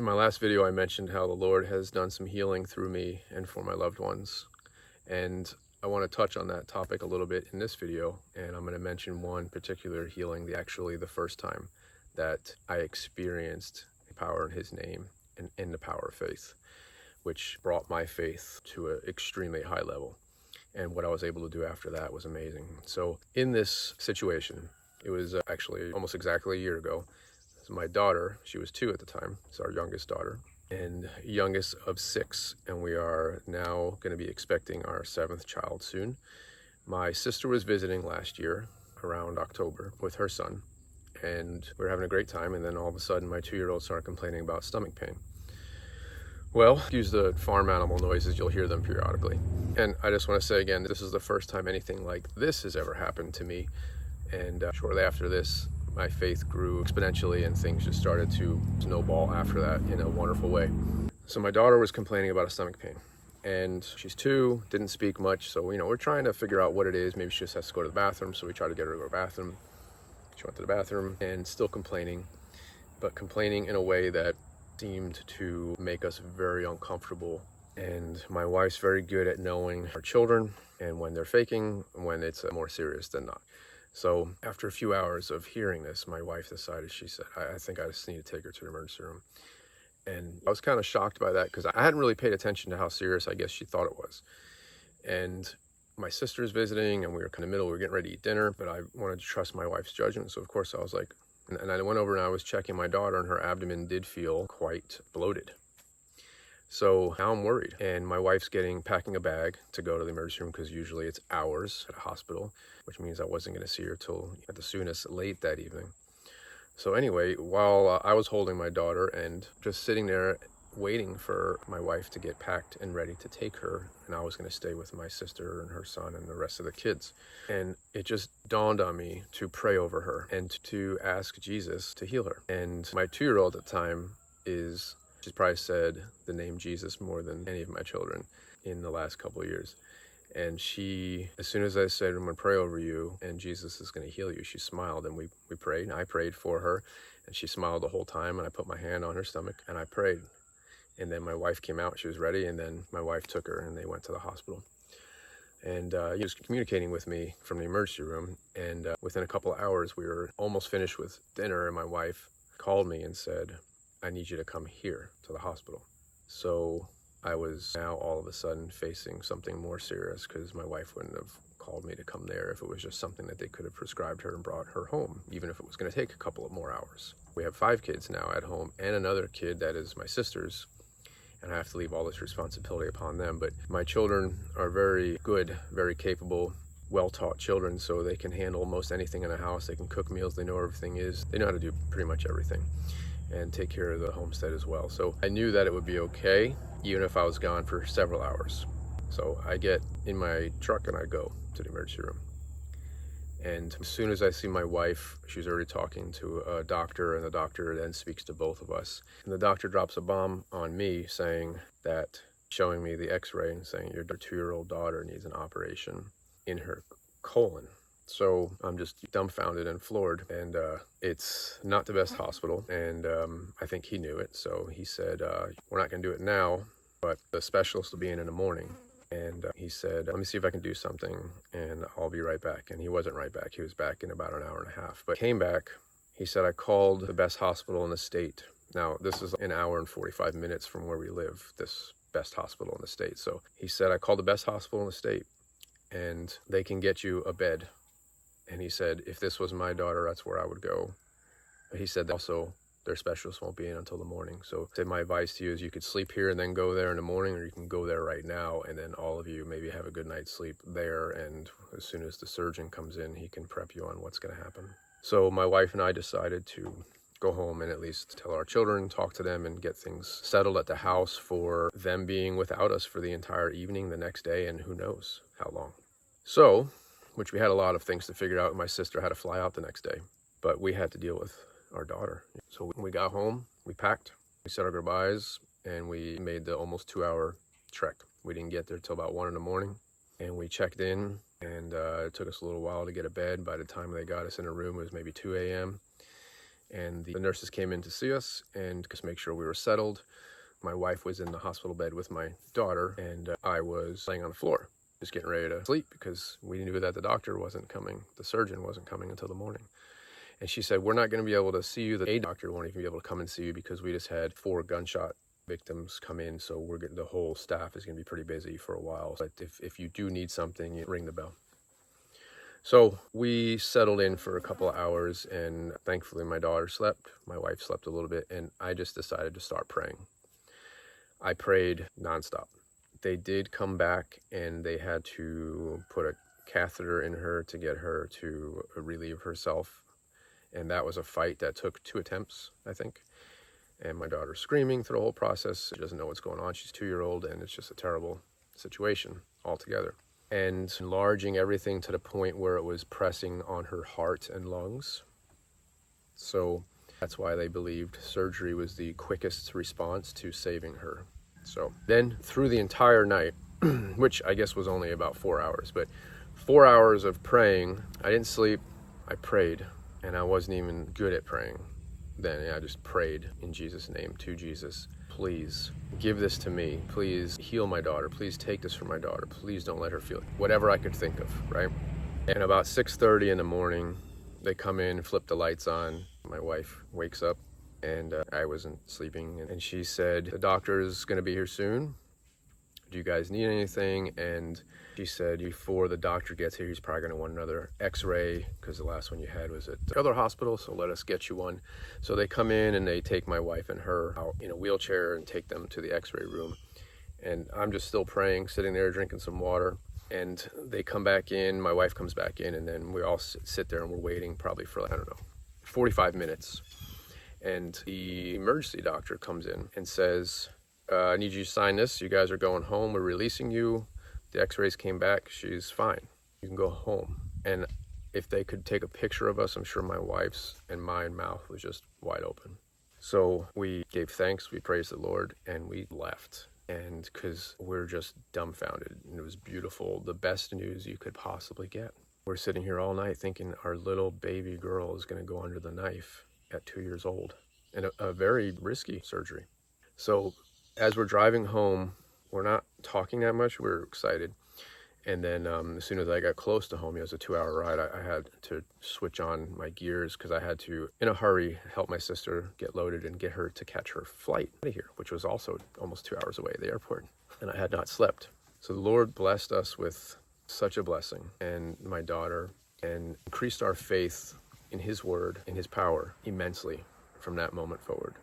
my last video, I mentioned how the Lord has done some healing through me and for my loved ones. And I want to touch on that topic a little bit in this video. And I'm going to mention one particular healing, actually the first time that I experienced power in His name and in the power of faith, which brought my faith to an extremely high level. And what I was able to do after that was amazing. So in this situation, it was actually almost exactly a year ago. So my daughter, she was 2 at the time, it's our youngest daughter, and youngest of 6, and we are now going to be expecting our 7th child soon. My sister was visiting last year around October with her son, and we were having a great time, and then all of a sudden my 2-year-old started complaining about stomach pain. Well, use the farm animal noises, you'll hear them periodically. And I just want to say again, this is the first time anything like this has ever happened to me. And shortly after this, my faith grew exponentially and things just started to snowball after that in a wonderful way. So my daughter was complaining about a stomach pain, and she's 2, didn't speak much. So, we're trying to figure out what it is. Maybe she just has to go to the bathroom. So we tried to get her to go to the bathroom. She went to the bathroom and still complaining, but complaining in a way that seemed to make us very uncomfortable. And my wife's very good at knowing our children and when they're faking, when it's more serious than not. So after a few hours of hearing this, my wife decided, she said, I think I just need to take her to the emergency room. And I was kind of shocked by that because I hadn't really paid attention to how serious I guess she thought it was. And my sister's visiting and we were kind of in the middle, we were getting ready to eat dinner, but I wanted to trust my wife's judgment. So of course I was like, and I went over and I was checking my daughter, and her abdomen did feel quite bloated. So now I'm worried, and my wife's packing a bag to go to the emergency room because usually it's hours at a hospital, which means I wasn't going to see her till at the soonest late that evening. So anyway, while I was holding my daughter and just sitting there waiting for my wife to get packed and ready to take her, and I was going to stay with my sister and her son and the rest of the kids. And it just dawned on me to pray over her and to ask Jesus to heal her. And my 2-year-old at the time she's probably said the name Jesus more than any of my children in the last couple of years. And she, as soon as I said, I'm going to pray over you and Jesus is going to heal you, she smiled, and we prayed, and I prayed for her, and she smiled the whole time, and I put my hand on her stomach and I prayed. And then my wife came out, she was ready, and then my wife took her and they went to the hospital. And he was communicating with me from the emergency room, and within a couple of hours we were almost finished with dinner, and my wife called me and said, I need you to come here to the hospital. So I was now all of a sudden facing something more serious, because my wife wouldn't have called me to come there if it was just something that they could have prescribed her and brought her home, even if it was going to take a couple of more hours. We have 5 kids now at home and another kid that is my sister's, and I have to leave all this responsibility upon them. But my children are very good, very capable, well-taught children, so they can handle most anything in the house. They can cook meals, they know where everything is, they know how to do pretty much everything and take care of the homestead as well. So I knew that it would be okay, even if I was gone for several hours. So I get in my truck and I go to the emergency room. And as soon as I see my wife, she's already talking to a doctor, and the doctor then speaks to both of us. And the doctor drops a bomb on me, saying that, showing me the x-ray and saying, your 2-year-old daughter needs an operation in her colon. So I'm just dumbfounded and floored, and it's not the best hospital, and I think he knew it. So he said, we're not going to do it now, but the specialist will be in the morning. And he said, let me see if I can do something, and I'll be right back. And he wasn't right back. He was back in about an hour and a half. But came back, he said, I called the best hospital in the state. Now, this is an hour and 45 minutes from where we live, this best hospital in the state. So he said, I called the best hospital in the state, and they can get you a bed. And he said, if this was my daughter, that's where I would go. But he said also, their specialist won't be in until the morning. So my advice to you is you could sleep here and then go there in the morning, or you can go there right now, and then all of you maybe have a good night's sleep there, and as soon as the surgeon comes in, he can prep you on what's going to happen. So my wife and I decided to go home and at least tell our children, talk to them, and get things settled at the house for them being without us for the entire evening the next day, and who knows how long. So, which we had a lot of things to figure out. My sister had to fly out the next day, but we had to deal with our daughter. So when we got home, we packed, we said our goodbyes, and we made the almost 2-hour trek. We didn't get there till about 1 in the morning, and we checked in, and it took us a little while to get a bed. By the time they got us in a room, it was maybe 2 a.m. And the nurses came in to see us and just make sure we were settled. My wife was in the hospital bed with my daughter, and I was laying on the floor, just getting ready to sleep because we knew that the doctor wasn't coming, the surgeon wasn't coming until the morning. And she said, we're not going to be able to see you. The doctor won't even be able to come and see you because we just had 4 gunshot victims come in, so we're getting, the whole staff is going to be pretty busy for a while. But if you do need something, you ring the bell. So we settled in for a couple of hours, and thankfully my daughter slept, my wife slept a little bit, and I just decided to start praying. I prayed nonstop. They did come back and they had to put a catheter in her to get her to relieve herself. And that was a fight that took 2 attempts, I think. And my daughter's screaming through the whole process. She doesn't know what's going on. She's 2-year-old, and it's just a terrible situation altogether. And enlarging everything to the point where it was pressing on her heart and lungs. So that's why they believed surgery was the quickest response to saving her. So then through the entire night, which I guess was only about 4 hours, but 4 hours of praying, I didn't sleep, I prayed. And I wasn't even good at praying then. I just prayed in Jesus' name to Jesus. Please give this to me. Please heal my daughter. Please take this from my daughter. Please don't let her feel it. Whatever I could think of, right? And about 6:30 in the morning, they come in, flip the lights on. My wife wakes up, and I wasn't sleeping. And she said, the doctor is going to be here soon. Do you guys need anything? And she said, before the doctor gets here, he's probably going to want another x-ray because the last one you had was at the other hospital, so let us get you one. So they come in and they take my wife and her out in a wheelchair and take them to the x-ray room. And I'm just still praying, sitting there drinking some water. And they come back in, my wife comes back in, and then we all sit there and we're waiting probably for, I don't know, 45 minutes. And the emergency doctor comes in and says, I need you to sign this. You guys are going home. We're releasing you. The x-rays came back. She's fine. You can go home. And if they could take a picture of us, I'm sure my wife's and my mouth was just wide open. So we gave thanks. We praised the Lord, and we left. And because we're just dumbfounded, and it was beautiful. The best news you could possibly get. We're sitting here all night thinking our little baby girl is going to go under the knife at 2 years old. And a very risky surgery. So as we're driving home, we're not talking that much. We're excited. And then as soon as I got close to home, it was a 2-hour ride, I had to switch on my gears because I had to, in a hurry, help my sister get loaded and get her to catch her flight out of here, which was also almost 2 hours away at the airport. And I had not slept. So the Lord blessed us with such a blessing, and my daughter, and increased our faith in His word, in His power immensely from that moment forward.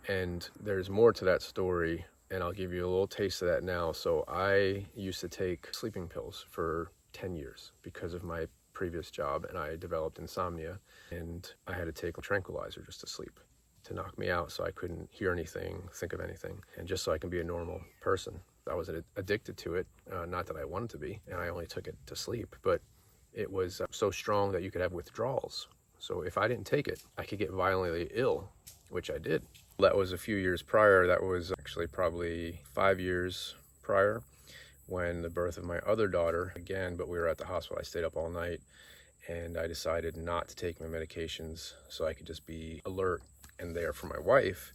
And there's more to that story, and I'll give you a little taste of that now. So I used to take sleeping pills for 10 years because of my previous job, and I developed insomnia, and I had to take a tranquilizer just to sleep, to knock me out so I couldn't hear anything, think of anything, and just so I can be a normal person. I was addicted to it, not that I wanted to be, and I only took it to sleep, but it was so strong that you could have withdrawals. So if I didn't take it, I could get violently ill, which I did. That was a few years prior. That was actually probably 5 years prior, when the birth of my other daughter again, but we were at the hospital. I stayed up all night, and I decided not to take my medications so I could just be alert and there for my wife.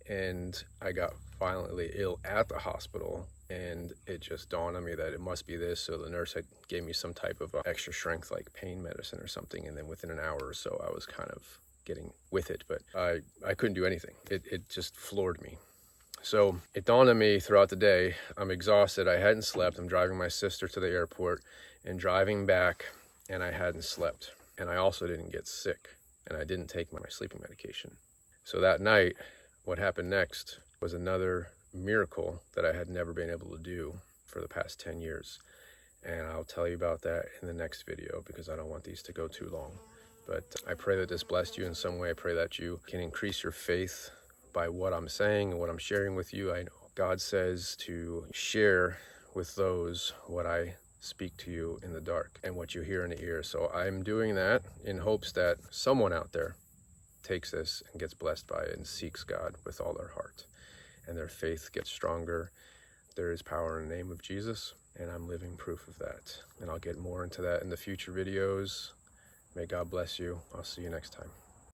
And I got violently ill at the hospital, and it just dawned on me that it must be this. So the nurse had gave me some type of extra strength, like pain medicine or something, and then within an hour or so I was kind of getting with it, but I couldn't do anything. It just floored me. So it dawned on me throughout the day, I'm exhausted, I hadn't slept, I'm driving my sister to the airport and driving back, and I hadn't slept. And I also didn't get sick, and I didn't take my sleeping medication. So that night, what happened next was another miracle that I had never been able to do for the past 10 years. And I'll tell you about that in the next video because I don't want these to go too long. But I pray that this blessed you in some way. I pray that you can increase your faith by what I'm saying and what I'm sharing with you. I know God says to share with those what I speak to you in the dark and what you hear in the ear. So I'm doing that in hopes that someone out there takes this and gets blessed by it and seeks God with all their heart, and their faith gets stronger. There is power in the name of Jesus, and I'm living proof of that. And I'll get more into that in the future videos. May God bless you. I'll see you next time.